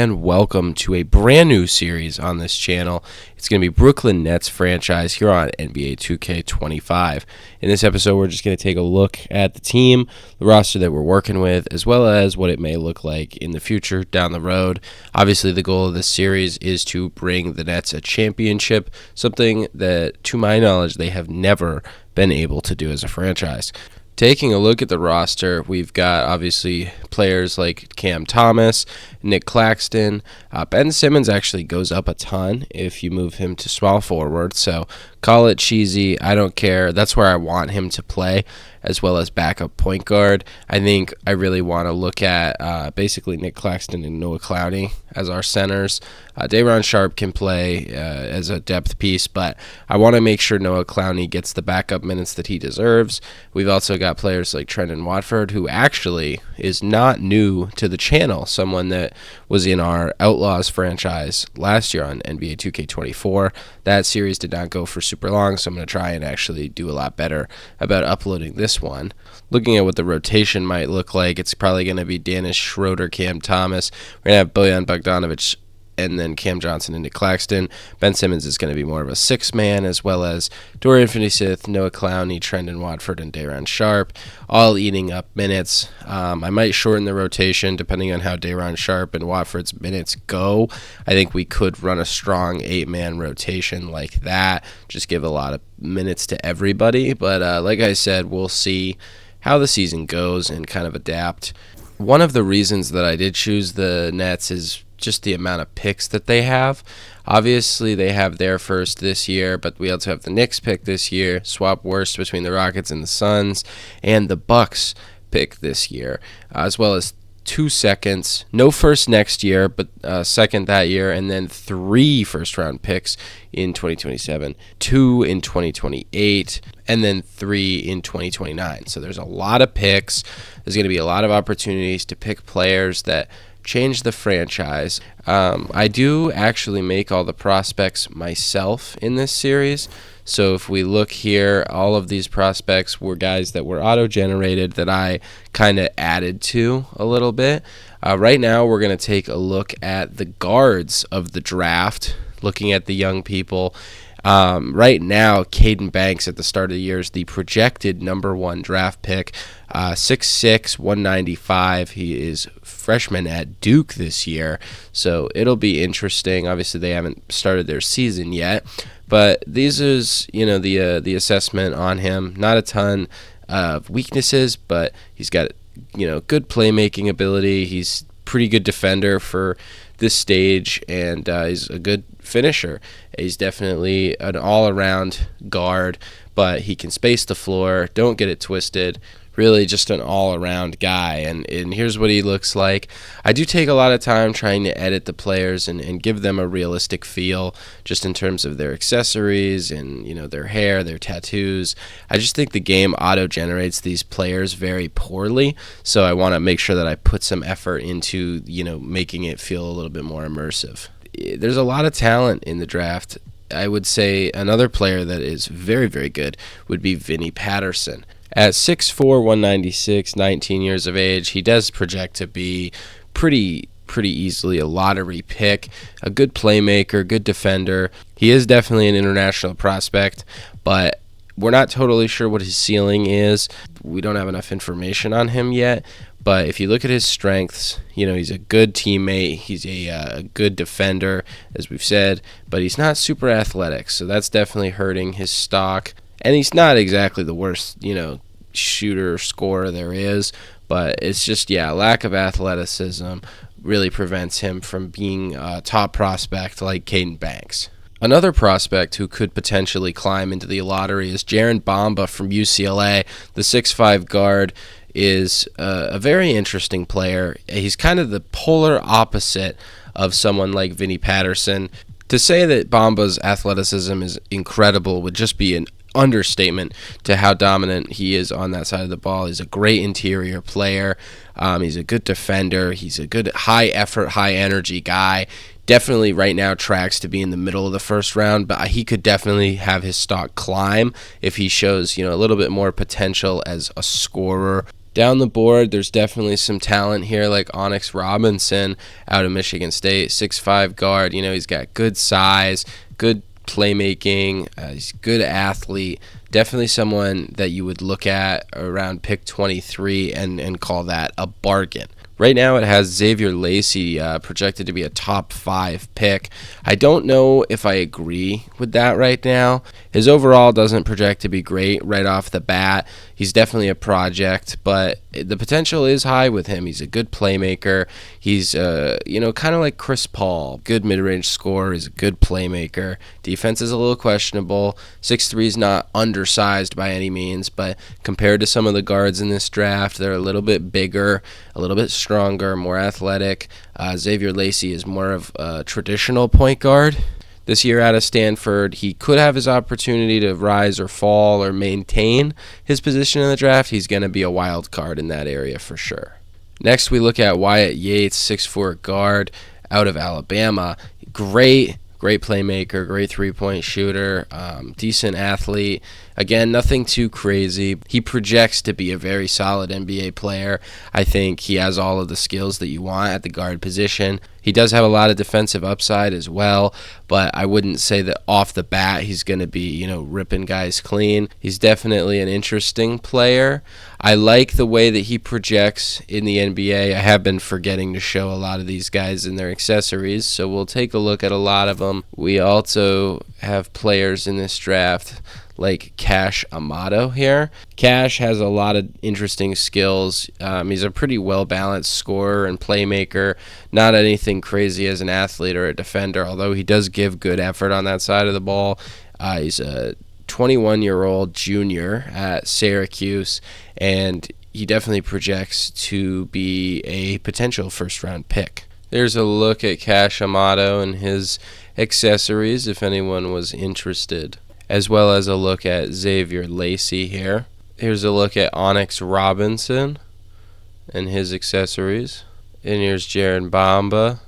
and welcome to a brand new series on this channel. It's going to be Brooklyn Nets franchise here on NBA 2K25. In this episode, we're just going to take a look at the team, the roster that we're working with, as well as what it may look like in the future down the road. Obviously, the goal of this series is to bring the Nets a championship, something that, to my knowledge, they have never been able to do as a franchise. Taking a look at the roster, we've got obviously players like Cam Thomas, Nick Claxton. Ben Simmons actually goes up a ton if you move him to small forward, so call it cheesy. I don't care. That's where I want him to play, as well as backup point guard. I think I really want to look at basically Nick Claxton and Noah Clowney as our centers. Day'Ron Sharpe can play as a depth piece, but I want to make sure Noah Clowney gets the backup minutes that he deserves. We've also got players like Trendon Watford, who actually is not new to the channel, someone that was in our Outlaws franchise last year on NBA 2K24. That series did not go for super long, so I'm going to try and actually do a lot better about uploading this one. Looking at what the rotation might look like, it's probably going to be Dennis Schroeder, Cam Thomas. We're going to have Bojan Bogdanovic, and then Cam Johnson and Nick Claxton. Ben Simmons is going to be more of a six-man, as well as Dorian Finney-Smith, Noah Clowney, Trendon Watford, and Day'Ron Sharpe, all eating up minutes. I might shorten the rotation depending on how Day'Ron Sharpe and Watford's minutes go. I think we could run a strong eight-man rotation like that, just give a lot of minutes to everybody. But like I said, we'll see how the season goes and kind of adapt. One of the reasons that I did choose the Nets is just the amount of picks that they have. Obviously, they have their first this year, but we also have the Knicks pick this year, swap worst between the Rockets and the Suns, and the Bucks pick this year, as well as 2 seconds, no first next year, but second that year, and then 3 first-round picks in 2027, 2 in 2028, and then 3 in 2029. So there's a lot of picks. There's going to be a lot of opportunities to pick players that change the franchise. I do actually make all the prospects myself in this series. So if we look here, all of these prospects were guys that were auto-generated that I kind of added to a little bit. Right now, we're going to take a look at the guards of the draft, looking at the young people. Right now, Caden Banks at the start of the year is the projected number 1 draft pick, 6'6", 195. He is freshman at Duke this year, so it'll be interesting. Obviously, they haven't started their season yet, but these is the assessment on him. Not a ton of weaknesses, but he's got good playmaking ability. He's pretty good defender for this stage, and he's a good finisher. He's definitely an all-around guard, but he can space the floor. Don't get it twisted. Really just an all-around guy, and here's what he looks like. I do take a lot of time trying to edit the players and give them a realistic feel, just in terms of their accessories and their hair, their tattoos. I just think the game auto-generates these players very poorly, so I want to make sure that I put some effort into making it feel a little bit more immersive. There's a lot of talent in the draft. I would say another player that is very, very good would be Vinnie Patterson. At 6'4", 196, 19 years of age, he does project to be pretty easily a lottery pick, a good playmaker, good defender. He is definitely an international prospect, but we're not totally sure what his ceiling is. We don't have enough information on him yet, but if you look at his strengths, he's a good teammate. He's a good defender, as we've said, but he's not super athletic, so that's definitely hurting his stock. And he's not exactly the worst, shooter or scorer there is, but it's just, lack of athleticism really prevents him from being a top prospect like Caden Banks. Another prospect who could potentially climb into the lottery is Jaren Bamba from UCLA. The 6'5" guard is a very interesting player. He's kind of the polar opposite of someone like Vinnie Patterson. To say that Bamba's athleticism is incredible would just be an understatement to how dominant he is on that side of the ball. He's a great interior player. He's a good defender. He's a good high-effort, high-energy guy. Definitely right now tracks to be in the middle of the first round, but he could definitely have his stock climb if he shows a little bit more potential as a scorer. Down the board, there's definitely some talent here, like Onyx Robinson out of Michigan State, 6'5" guard. He's got good size, good playmaking. He's a good athlete. Definitely someone that you would look at around pick 23 and call that a bargain. Right now it has Xavier Lacey projected to be a top 5 pick. I don't know if I agree with that right now. His overall doesn't project to be great right off the bat. He's definitely a project, but the potential is high with him. He's a good playmaker. He's, kind of like Chris Paul. Good mid-range scorer. He's a good playmaker. Defense is a little questionable. 6'3" is not undersized by any means, but compared to some of the guards in this draft, they're a little bit bigger, a little bit stronger, more athletic. Xavier Lacey is more of a traditional point guard. This year out of Stanford, he could have his opportunity to rise or fall or maintain his position in the draft. He's going to be a wild card in that area for sure. Next, we look at Wyatt Yates, 6'4" guard out of Alabama. Great playmaker, great three-point shooter, decent athlete. Again, nothing too crazy. He projects to be a very solid NBA player. I think he has all of the skills that you want at the guard position. He does have a lot of defensive upside as well, but I wouldn't say that off the bat he's going to be, ripping guys clean. He's definitely an interesting player. I like the way that he projects in the NBA. I have been forgetting to show a lot of these guys in their accessories, so we'll take a look at a lot of them. We also have players in this draft like Cash Amato here. Cash has a lot of interesting skills. He's a pretty well-balanced scorer and playmaker. Not anything crazy as an athlete or a defender, although he does give good effort on that side of the ball. He's a 21-year-old junior at Syracuse, and he definitely projects to be a potential first-round pick. There's a look at Cash Amato and his accessories, if anyone was interested, as well as a look at Xavier Lacey here. Here's a look at Onyx Robinson and his accessories. And here's Jaron Bamba.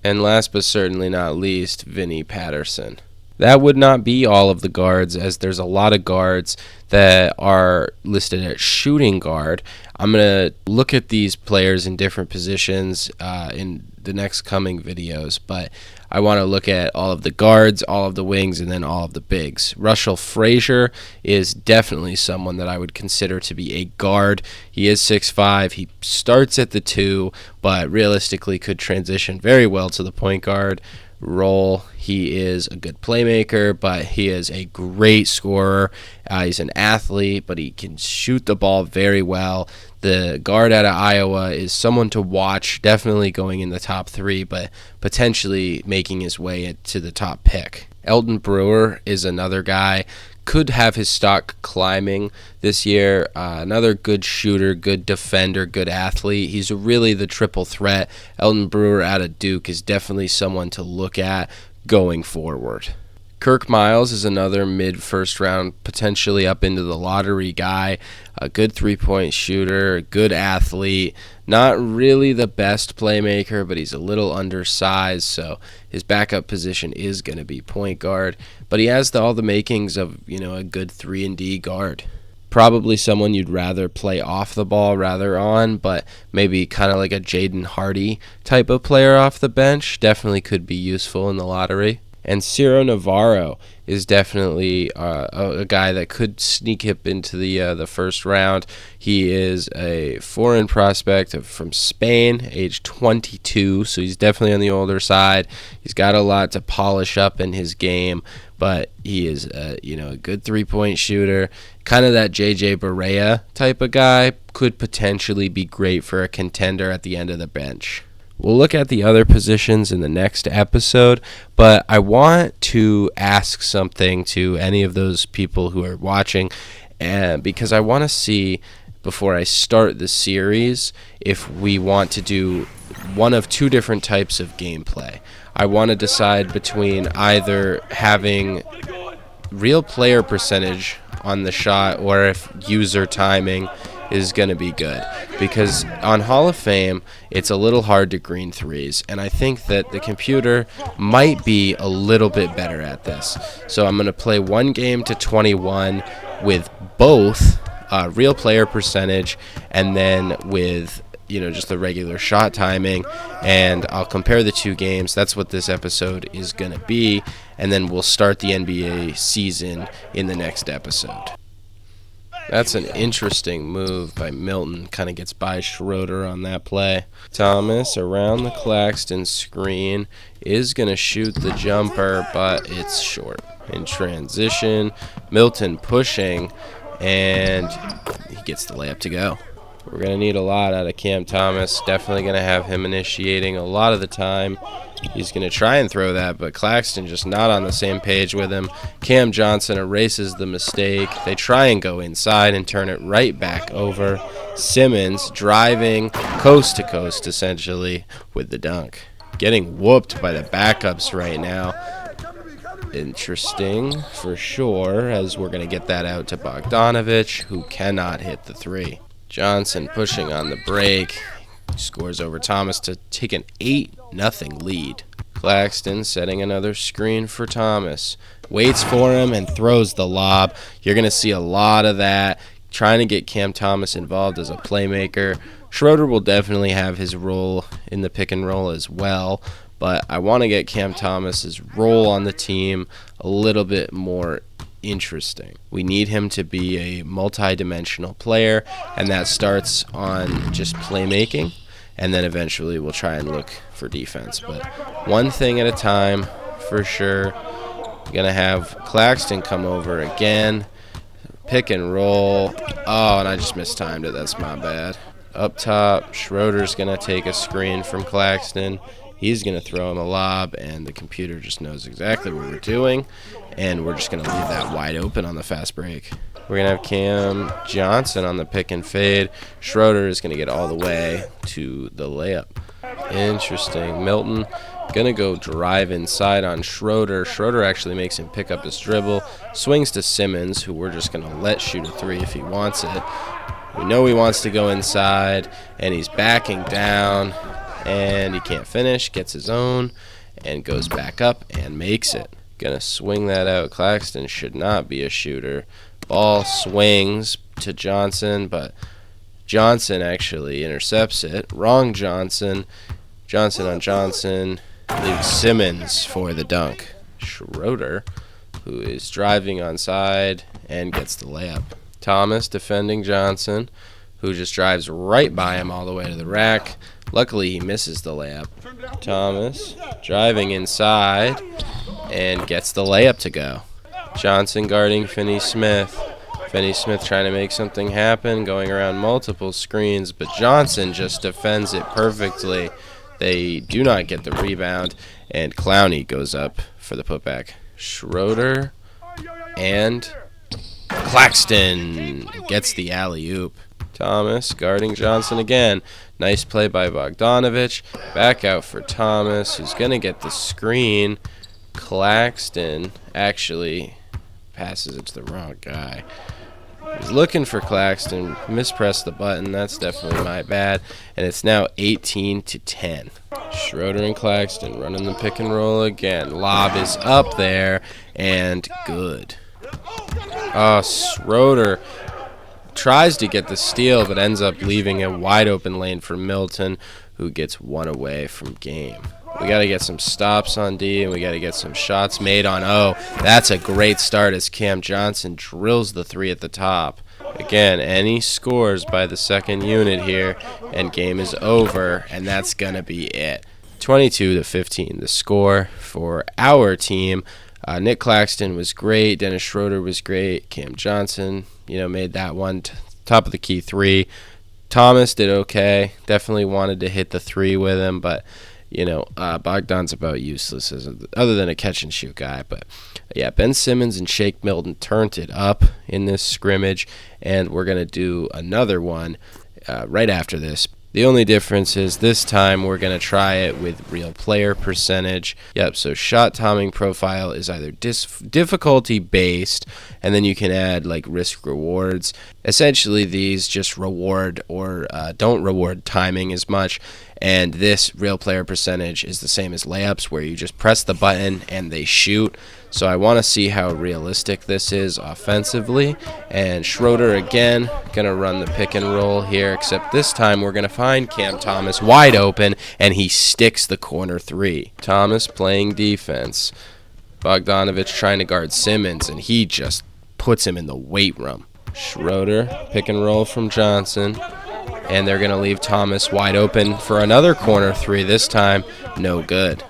And last but certainly not least, Vinny Patterson. That would not be all of the guards, as there's a lot of guards that are listed at shooting guard. I'm going to look at these players in different positions in the next coming videos, but I want to look at all of the guards, all of the wings, and then all of the bigs. Russell Frazier is definitely someone that I would consider to be a guard. He is 6'5". He starts at the 2, but realistically could transition very well to the point guard role. He is a good playmaker, but he is a great scorer. He's an athlete, but he can shoot the ball very well. The guard out of Iowa is someone to watch, definitely going in the top 3, but potentially making his way to the top pick. Elton Brewer is another guy. Could have his stock climbing this year. Another good shooter, good defender, good athlete. He's really the triple threat. Elton Brewer out of Duke is definitely someone to look at going forward. Kirk Miles is another mid-first round, potentially up into the lottery guy. A good three-point shooter, a good athlete. Not really the best playmaker, but he's a little undersized, so his backup position is going to be point guard. But he has all the makings of, a good 3-and-D guard. Probably someone you'd rather play off the ball rather on, but maybe kind of like a Jaden Hardy type of player off the bench. Definitely could be useful in the lottery. And Ciro Navarro is definitely a guy that could sneak up into the first round. He is a foreign prospect from Spain, age 22, so he's definitely on the older side. He's got a lot to polish up in his game, but he is a good three-point shooter, kind of that JJ Barea type of guy. Could potentially be great for a contender at the end of the bench. We'll look at the other positions in the next episode, but I want to ask something to any of those people who are watching, and because I want to see, before I start the series, if we want to do one of two different types of gameplay. I want to decide between either having real player percentage on the shot or if user timing is going to be good, because on Hall of Fame it's a little hard to green threes, and I think that the computer might be a little bit better at this. So I'm going to play one game to 21 with both real player percentage, and then with just the regular shot timing, and I'll compare the two games. That's what this episode is going to be, and then we'll start the NBA season in the next episode. That's an interesting move by Milton. Kind of gets by Schroeder on that play. Thomas around the Claxton screen is going to shoot the jumper, but it's short. In transition, Milton pushing, and he gets the layup to go. We're going to need a lot out of Cam Thomas. Definitely going to have him initiating a lot of the time. He's going to try and throw that, but Claxton just not on the same page with him. Cam Johnson erases the mistake. They try and go inside and turn it right back over. Simmons driving coast to coast, essentially, with the dunk. Getting whooped by the backups right now. Interesting for sure, as we're going to get that out to Bogdanovich, who cannot hit the three. Johnson pushing on the break. Scores over Thomas to take an 8-0 lead. Claxton setting another screen for Thomas. Waits for him and throws the lob. You're going to see a lot of that. Trying to get Cam Thomas involved as a playmaker. Schroeder will definitely have his role in the pick and roll as well, but I want to get Cam Thomas's role on the team a little bit more interesting. We need him to be a multi-dimensional player, and that starts on just playmaking, and then eventually we'll try and look for defense. But one thing at a time for sure. Gonna have Claxton come over again. Pick and roll. Oh, and I just mistimed it. That's my bad. Up top, Schroeder's gonna take a screen from Claxton. He's going to throw him a lob, and the computer just knows exactly what we're doing, and we're just going to leave that wide open on the fast break. We're going to have Cam Johnson on the pick and fade. Schroeder is going to get all the way to the layup. Interesting. Milton going to go drive inside on Schroeder. Schroeder actually makes him pick up his dribble. Swings to Simmons, who we're just going to let shoot a three if he wants it. We know he wants to go inside, and he's backing down. And he can't finish, gets his own, and goes back up and makes it. Gonna swing that out. Claxton should not be a shooter. Ball swings to Johnson, but Johnson actually intercepts it. Wrong Johnson. Johnson on Johnson. Leaves Simmons for the dunk. Schroeder, who is driving onside and gets the layup. Thomas defending Johnson, who just drives right by him all the way to the rack. Luckily, he misses the layup. Thomas driving inside and gets the layup to go. Johnson guarding Finney-Smith. Finney-Smith trying to make something happen, going around multiple screens, but Johnson just defends it perfectly. They do not get the rebound, and Clowney goes up for the putback. Schroeder and Claxton gets the alley-oop. Thomas guarding Johnson again. Nice play by Bogdanovich. Back out for Thomas, who's going to get the screen. Claxton actually passes it to the wrong guy. He's looking for Claxton. Mispressed the button. That's definitely my bad. And it's now 18-10. Schroeder and Claxton running the pick and roll again. Lob is up there and good. Schroeder tries to get the steal, but ends up leaving a wide open lane for Milton, who gets one away from game. We got to get some stops on D, and we got to get some shots made on O. That's a great start as Cam Johnson drills the three at the top. Again, any scores by the second unit here, and game is over, and that's going to be it. 22-15, the score for our team. Nick Claxton was great. Dennis Schroeder was great. Cam Johnson, made that one top of the key three. Thomas did okay. Definitely wanted to hit the three with him, but Bogdan's about useless other than a catch and shoot guy. But yeah, Ben Simmons and Shake Milton turned it up in this scrimmage, and we're gonna do another one right after this. The only difference is this time we're going to try it with real player percentage. Yep, so shot timing profile is either difficulty based, and then you can add like risk rewards. Essentially, these just reward or don't reward timing as much. And this real player percentage is the same as layups, where you just press the button and they shoot. So I want to see how realistic this is offensively. And Schroeder again going to run the pick and roll here, except this time we're going to find Cam Thomas wide open, and he sticks the corner three. Thomas playing defense. Bogdanovic trying to guard Simmons, and he just puts him in the weight room. Schroeder, pick and roll from Johnson, and they're going to leave Thomas wide open for another corner three, this time no good.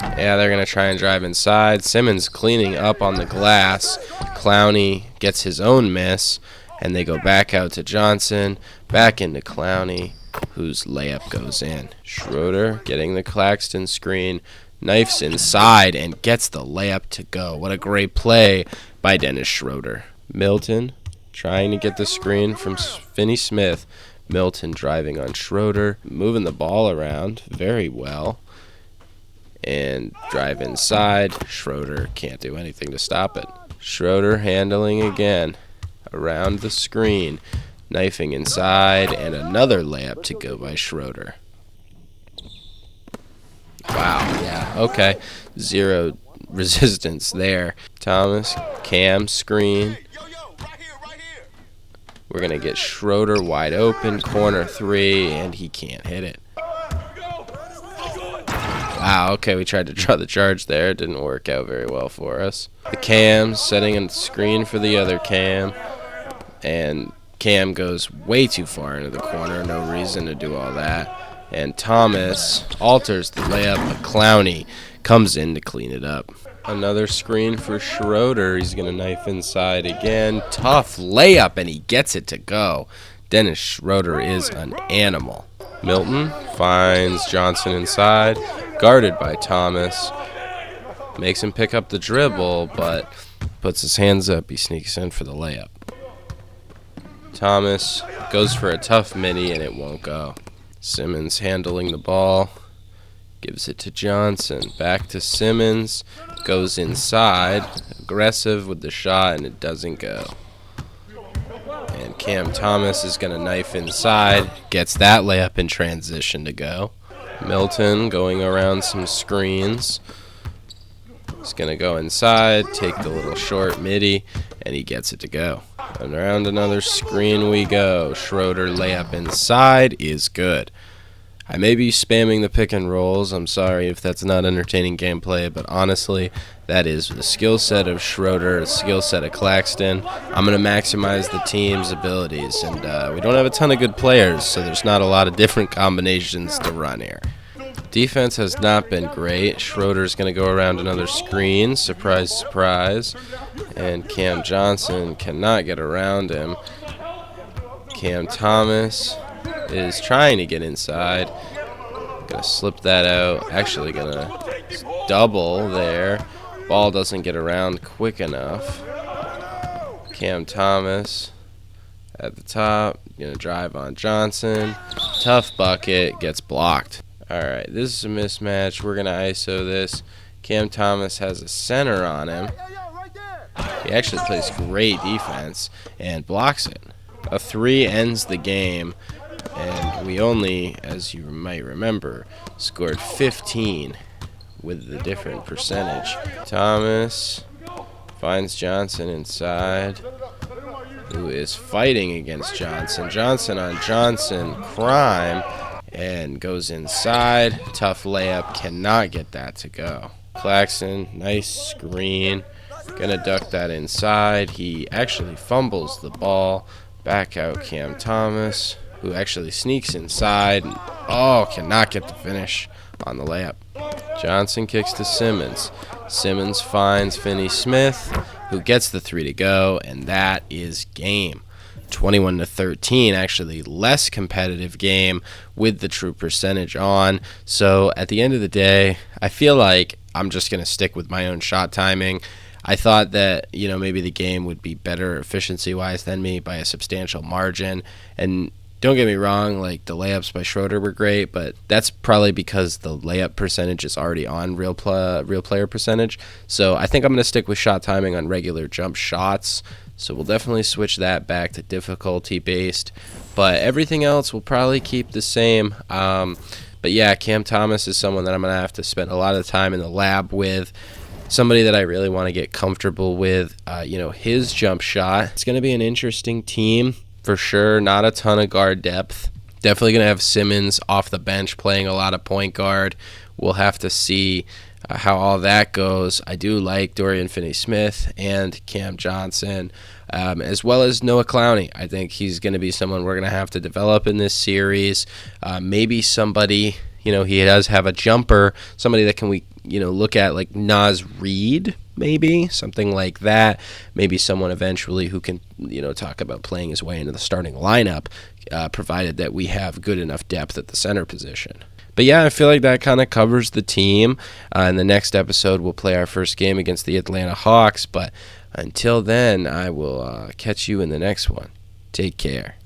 Yeah, they're going to try and drive inside. Simmons cleaning up on the glass. Clowney gets his own miss, and they go back out to Johnson, back into Clowney, whose layup goes in. Schroeder getting the Claxton screen, knifes inside, and gets the layup to go. What a great play by Dennis Schroeder. Milton trying to get the screen from Finney Smith. Milton driving on Schroeder, moving the ball around very well. And drive inside. Schroeder can't do anything to stop it. Schroeder handling again around the screen, knifing inside, and another layup to go by Schroeder. Wow, yeah, okay. Zero resistance there. Thomas, Cam screen. We're going to get Schroeder wide open, corner three, and he can't hit it. Wow, okay, we tried to draw the charge there. It didn't work out very well for us. The Cam setting a screen for the other Cam, and Cam goes way too far into the corner. No reason to do all that. And Thomas alters the layup, but Clowney comes in to clean it up. Another screen for Schroeder. He's going to knife inside again. Tough layup, and he gets it to go. Dennis Schroeder is an animal. Milton finds Johnson inside, guarded by Thomas. Makes him pick up the dribble, but puts his hands up. He sneaks in for the layup. Thomas goes for a tough midi, and it won't go. Simmons handling the ball. Gives it to Johnson. Back to Simmons. Goes inside. Aggressive with the shot, and it doesn't go. And Cam Thomas is going to knife inside. Gets that layup in transition to go. Milton going around some screens. He's going to go inside, take the little short midi, and he gets it to go. And around another screen we go. Schroeder layup inside is good. I may be spamming the pick and rolls. I'm sorry if that's not entertaining gameplay, but honestly, that is the skill set of Schroeder, the skill set of Claxton. I'm going to maximize the team's abilities, and we don't have a ton of good players, so there's not a lot of different combinations to run here. Defense has not been great. Schroeder's going to go around another screen. Surprise, surprise. And Cam Johnson cannot get around him. Cam Thomas is trying to get inside. Gonna slip that out. Actually gonna double there. Ball doesn't get around quick enough. Cam Thomas at the top. Gonna drive on Johnson. Tough bucket. Gets blocked. Alright, this is a mismatch. We're gonna ISO this. Cam Thomas has a center on him. He actually plays great defense and blocks it. A three ends the game. And we only, as you might remember, scored 15 with the different percentage. Thomas finds Johnson inside, who is fighting against Johnson. Johnson on Johnson, crime, and goes inside. Tough layup, cannot get that to go. Claxton, nice screen. Gonna duck that inside. He actually fumbles the ball. Back out Cam Thomas, who actually sneaks inside. Cannot get the finish on the layup. Johnson kicks to Simmons. Simmons finds Finney Smith, who gets the three to go, and that is game. 21-13, actually less competitive game with the true percentage on. So at the end of the day, I feel like I'm just going to stick with my own shot timing. I thought that, maybe the game would be better efficiency-wise than me by a substantial margin. And don't get me wrong, like the layups by Schroeder were great, but that's probably because the layup percentage is already on real player percentage. So I think I'm going to stick with shot timing on regular jump shots So we'll definitely switch that back to difficulty based, but everything else will probably keep the same. But yeah, Cam Thomas is someone that I'm going to have to spend a lot of time in the lab with. Somebody that I really want to get comfortable with. His jump shot. It's going to be an interesting team for sure. Not a ton of guard depth. Definitely going to have Simmons off the bench playing a lot of point guard. We'll have to see how all that goes. I do like Dorian Finney-Smith and Cam Johnson, as well as Noah Clowney. I think he's going to be someone we're going to have to develop in this series. Maybe somebody, he does have a jumper, somebody that can we look at like Naz Reid, maybe something like that. Maybe someone eventually who can talk about playing his way into the starting lineup, provided that we have good enough depth at the center position. But yeah, I feel like that kind of covers the team. In the next episode, we'll play our first game against the Atlanta Hawks. But until then, I will catch you in the next one. Take care.